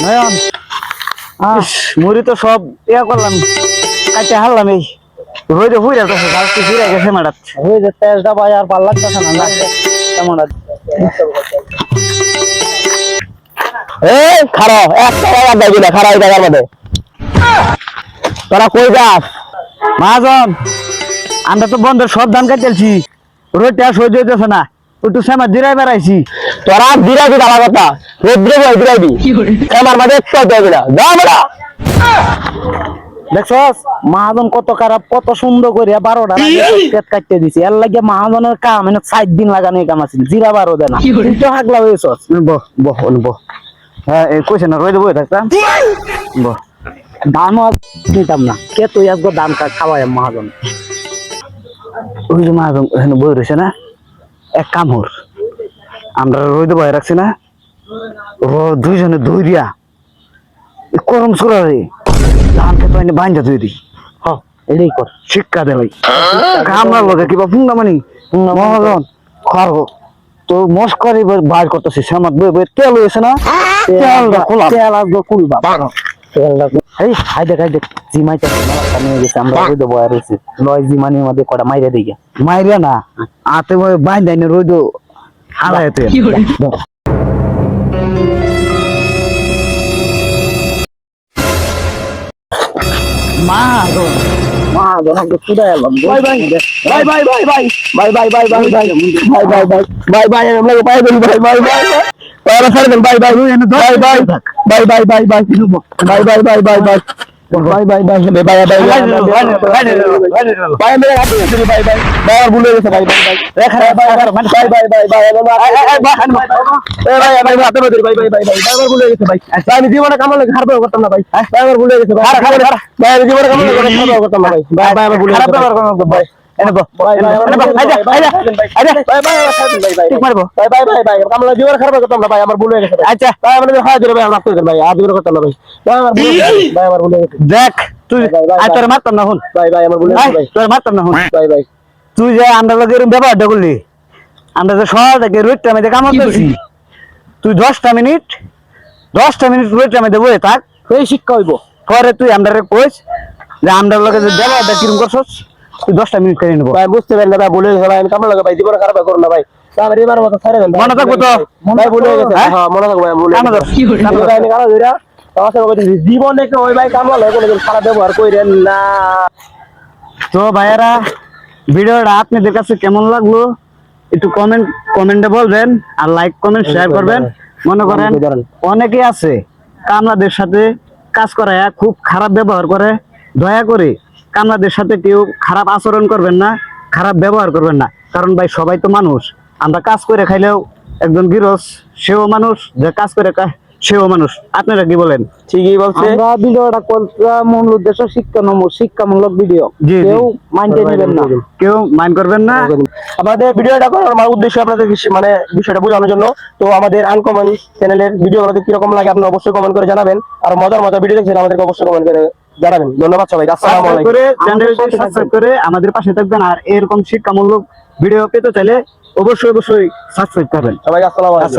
নয়ন মুড়ি তো সব ইয়া করলাম কাটে হারলাম এই রোদে হুইরা তো গাছটি ফিরে গেছে মারাত রোদে তেজটা ভাই আর ভাল লাগতেছে না কেমন এই খাড়া একটা টাকা দাবি না খাড়া এই টাকার মধ্যে তোরা কই যাস মহাজন আমরা তো বন্ধের সব ধান কাটতেছি রোদটা সহ্য হইতেছে না একটু সেমা জিরাই বেড়াইছি তোরা দিরাবি আমার কথা রোদ্রে বই দিরাবি আমার মাঝে একটু দেবে না যা আমরা দেখছস মহাজন কত খারাপ কত সুন্দর করে 12টা কাটতে দিছি এর লাগে মহাজনের কাম মানে 7 দিন লাগানো কাম আছে জিরা 12 দেনা তুই হাগলা হইছস বহ বহ বহ হ্যাঁ কইছ না রইতে বই থাকতাম বহ দামও দিতাম না কে তুই আজকে দাম খাওয়ায় মহাজন ওই যে মহাজন এখানে বই রয়েছে না এক কাম হর আমরা রইতে বই রাখছি না দুইজনে দৌড়িয়া করম সুরা রে ধান খেতে পাইনি বাইন্দা তুই দি হ্যাঁ এটাই কর শিক্ষা দে ভাই কামড়ার লোকে কিবা ফুঙ্গা মানি মহাজন খর তো মস্করি বাইর করতেছিস আমার বই বই তেল হয়েছে না তেলটা খোলা তেল আসবে খুলবা তেলটা এই হাই দেখ জিমাইতে নিয়ে গেছে আমরা রোদ বয়া রয়েছে লয় জিমানির মধ্যে কটা মাইরে দিকে মাইরে না আতে বাইন্দা নি রোদ হারায় তুই মহাজন একটু চুড়া এলাম বাই বাই বাই বাই বাই বাই বাই বাই বাই বাই বাই বাই বাই বাই বাই বাই আমরা বাই বাই বাই বাই বাই ওরা ছাড় দেন বাই বাই বাই বাই বাই বাই বাই বাই বাই বাই বাই বাই বাই বাই বাই বাই বাই বাই মেরে হাতে দিবি বাই বাই বাই আর ভুলে গেছে বাই বাই বাই রেখা বাই বাই বাই বাই বাই এই ভাই ভাই হাতে ধরে বাই বাই বাই বাই বাই ভুলে গেছে ভাই আমি জীবনে কামালে হারবে করতাম না ভাই ভাই আমার ভুলে গেছে ভাই ভাই আমি জীবনে কামালে হারবে করতাম না ভাই ভাই ভাই আমার ভুলে গেছে খারাপ ব্যবহার করব ভাই এনে বো ভাই ভাই আইজা আইজা ভাই ভাই ঠিক মারবো ভাই ভাই ভাই ভাই কামালে জীবনে খারাপ করতাম না ভাই আমার ভুলে গেছে আচ্ছা ভাই আমাদের হাত ধরে ভাই আমরা রাখতে ভাই আর জীবনে করতাম না ভাই ভাই আমার ভুলে গেছে দেখ তুই আজ তোর মারতাম না হুন ভাই ভাই আমার ভুলে গেছে ভাই তোর মারতাম না হুন ভাই ভাই তুই যে আমরা লগে এরকম ব্যবহারটা করলি আমরা যে সকাল থেকে রোদটা মধ্যে কাম করতেছি তুই 10টা মিনিট রোদটা মধ্যে বসে থাক এই শিক্ষা হইব পরে তুই আমরা কইস যে আমরা লগে যে ব্যবহারটা কিরকম করছস তুই 10টা মিনিট করে নেবো ভাই বুঝতে পারলি না ভাই ভুলে গেছে ভাই আমি কাম লাগা ভাই জীবন খারাপ করো না ভাই আমার এবার মত ছাড়ে দেন মনে থাকবো তো ভাই ভুলে গেছে হ্যাঁ মনে থাকবো ভাই ভুলে গেছে ভাই আমি কাম ধইরা জীবনে ওই ভাই কাম লাগে কোনোদিন খারাপ ব্যবহার কইরেন না তো ভাইয়ারা ভিডিওটা আপনাদের কাছে কেমন লাগলো একটু কমেন্টে বলবেন আর লাইক কমেন্ট শেয়ার করবেন মনে করেন অনেকেই আছে কামলাদের সাথে কাজ করায় খুব খারাপ ব্যবহার করে দয়া করে কামলাদের সাথে কেউ খারাপ আচরণ করবেন না খারাপ ব্যবহার করবেন না কারণ ভাই সবাই তো মানুষ আমরা কাজ করে খাইলেও একজন গৃহস্থ সেও মানুষ যে কাজ করে সেও মানুষ আপনারা কি বলেন ঠিকই বলছে আমরা ভিডিওটা করলাম মূল উদ্দেশ্য শিক্ষামূলক ভিডিও কেউ মাইন্ডে নেবেন না কেউ মাইন্ড করবেন না আমাদের ভিডিওটা করার আমার উদ্দেশ্য আপনাদের মানে বিষয়টা বোঝানোর জন্য তো আমাদের আনকমন চ্যানেলের ভিডিওগুলো কিরকম লাগে আপনি অবশ্যই কমেন্ট করে জানাবেন আর মজার ভিডিও দেখছেন আমাদেরকে অবশ্যই কমেন্ট করে জানাবেন ধন্যবাদ সবাই আসসালামু আলাইকুম চ্যানেলটি সাবস্ক্রাইব করে আমাদের পাশে থাকবেন আর এরকম শিক্ষামূলক ভিডিও পেতে চাইলে অবশ্যই সাবস্ক্রাইব করবেন সবাই আসসালামু আলাইকুম।